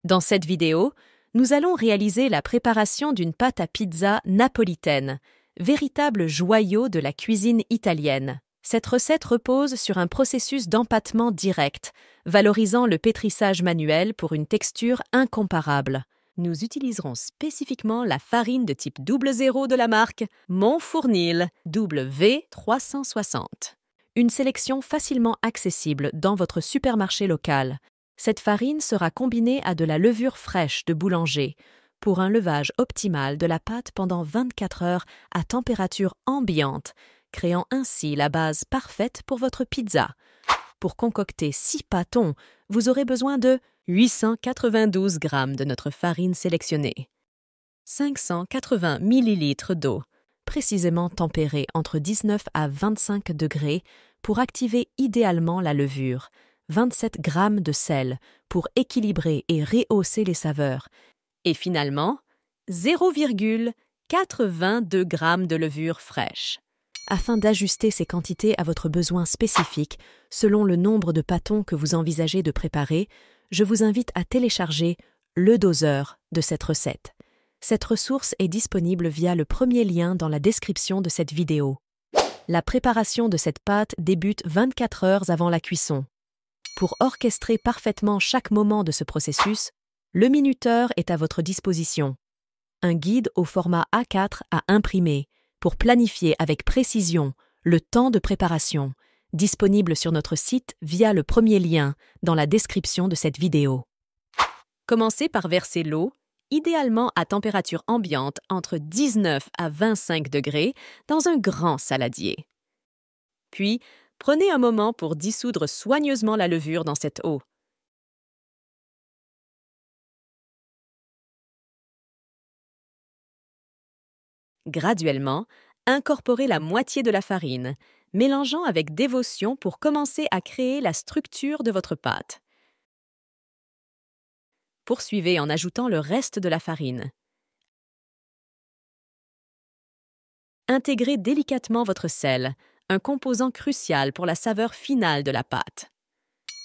Dans cette vidéo, nous allons réaliser la préparation d'une pâte à pizza napolitaine, véritable joyau de la cuisine italienne. Cette recette repose sur un processus d'empâtement direct, valorisant le pétrissage manuel pour une texture incomparable. Nous utiliserons spécifiquement la farine de type 00 de la marque Monfournil W360. Une sélection facilement accessible dans votre supermarché local. Cette farine sera combinée à de la levure fraîche de boulanger pour un levage optimal de la pâte pendant 24 heures à température ambiante, créant ainsi la base parfaite pour votre pizza. Pour concocter 6 pâtons, vous aurez besoin de 892 g de notre farine sélectionnée, 580 ml d'eau, précisément tempérée entre 19 à 25 degrés pour activer idéalement la levure, 27 g de sel pour équilibrer et rehausser les saveurs, et finalement 0,82 g de levure fraîche. Afin d'ajuster ces quantités à votre besoin spécifique, selon le nombre de pâtons que vous envisagez de préparer, je vous invite à télécharger le doseur de cette recette. Cette ressource est disponible via le premier lien dans la description de cette vidéo. La préparation de cette pâte débute 24 heures avant la cuisson. Pour orchestrer parfaitement chaque moment de ce processus, le minuteur est à votre disposition. Un guide au format A4 à imprimer pour planifier avec précision le temps de préparation, disponible sur notre site via le premier lien dans la description de cette vidéo. Commencez par verser l'eau, idéalement à température ambiante entre 19 à 25 degrés, dans un grand saladier. Puis, prenez un moment pour dissoudre soigneusement la levure dans cette eau. Graduellement, incorporez la moitié de la farine, mélangeant avec dévotion pour commencer à créer la structure de votre pâte. Poursuivez en ajoutant le reste de la farine. Intégrez délicatement votre sel, un composant crucial pour la saveur finale de la pâte.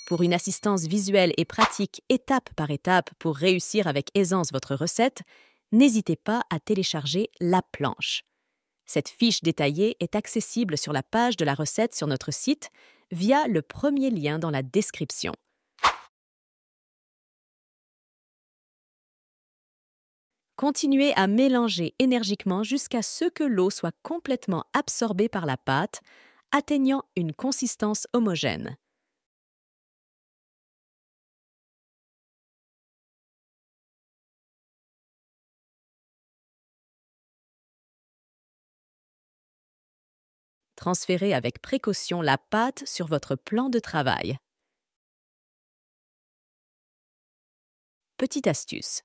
Pour une assistance visuelle et pratique étape par étape pour réussir avec aisance votre recette, n'hésitez pas à télécharger la planche. Cette fiche détaillée est accessible sur la page de la recette sur notre site via le premier lien dans la description. Continuez à mélanger énergiquement jusqu'à ce que l'eau soit complètement absorbée par la pâte, atteignant une consistance homogène. Transférez avec précaution la pâte sur votre plan de travail. Petite astuce.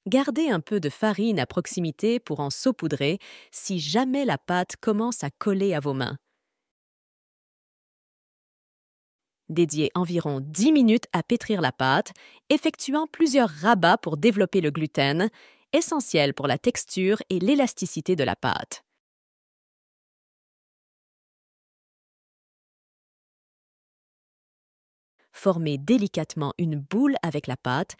Gardez un peu de farine à proximité pour en saupoudrer si jamais la pâte commence à coller à vos mains. Dédiez environ 10 minutes à pétrir la pâte, effectuant plusieurs rabats pour développer le gluten, essentiel pour la texture et l'élasticité de la pâte. Formez délicatement une boule avec la pâte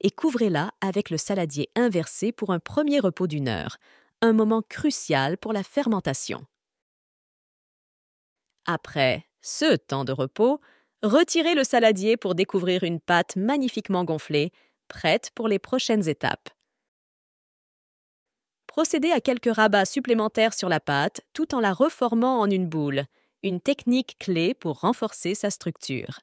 et couvrez-la avec le saladier inversé pour un premier repos d'1 heure, un moment crucial pour la fermentation. Après ce temps de repos, retirez le saladier pour découvrir une pâte magnifiquement gonflée, prête pour les prochaines étapes. Procédez à quelques rabats supplémentaires sur la pâte tout en la reformant en une boule, une technique clé pour renforcer sa structure.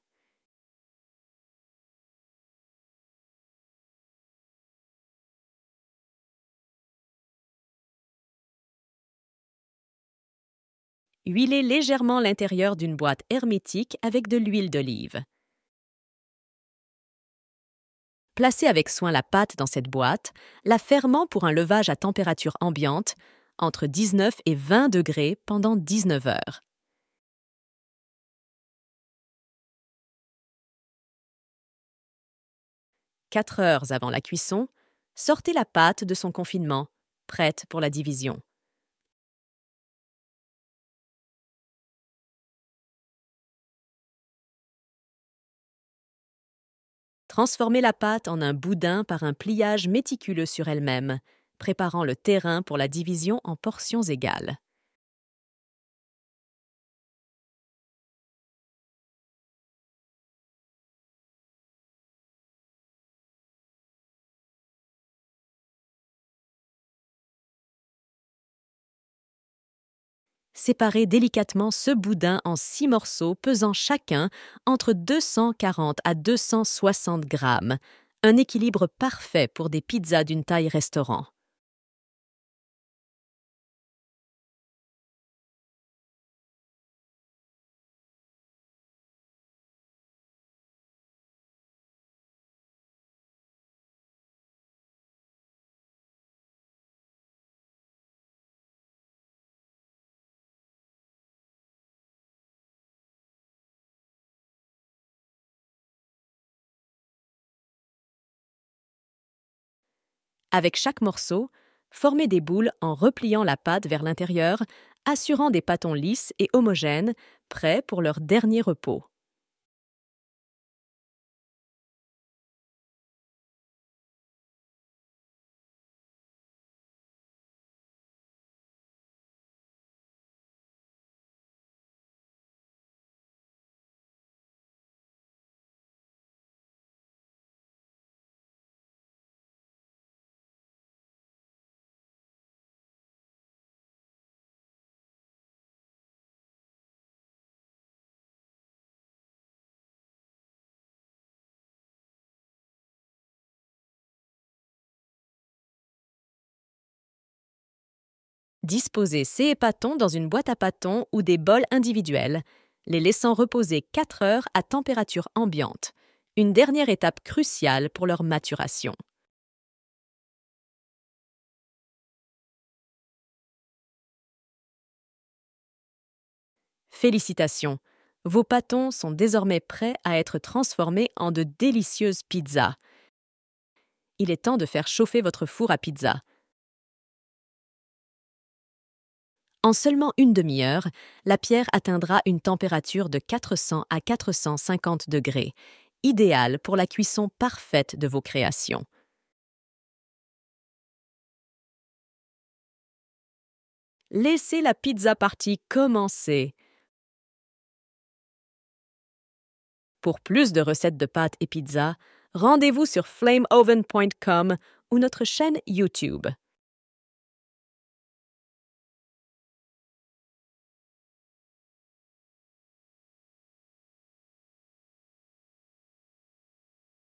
Huilez légèrement l'intérieur d'une boîte hermétique avec de l'huile d'olive. Placez avec soin la pâte dans cette boîte, la fermant pour un levage à température ambiante, entre 19 et 20 degrés pendant 19 heures. Quatre heures avant la cuisson, sortez la pâte de son confinement, prête pour la division. Transformez la pâte en un boudin par un pliage méticuleux sur elle-même, préparant le terrain pour la division en portions égales. Séparez délicatement ce boudin en 6 morceaux pesant chacun entre 240 à 260 grammes, un équilibre parfait pour des pizzas d'une taille restaurant. Avec chaque morceau, formez des boules en repliant la pâte vers l'intérieur, assurant des pâtons lisses et homogènes, prêts pour leur dernier repos. Disposez ces épatons dans une boîte à pâtons ou des bols individuels, les laissant reposer 4 heures à température ambiante, une dernière étape cruciale pour leur maturation. Félicitations! Vos pâtons sont désormais prêts à être transformés en de délicieuses pizzas. Il est temps de faire chauffer votre four à pizza. En seulement une demi-heure, la pierre atteindra une température de 400 à 450 degrés, idéale pour la cuisson parfaite de vos créations. Laissez la pizza party commencer. Pour plus de recettes de pâtes et pizzas, rendez-vous sur flameoven.com ou notre chaîne YouTube.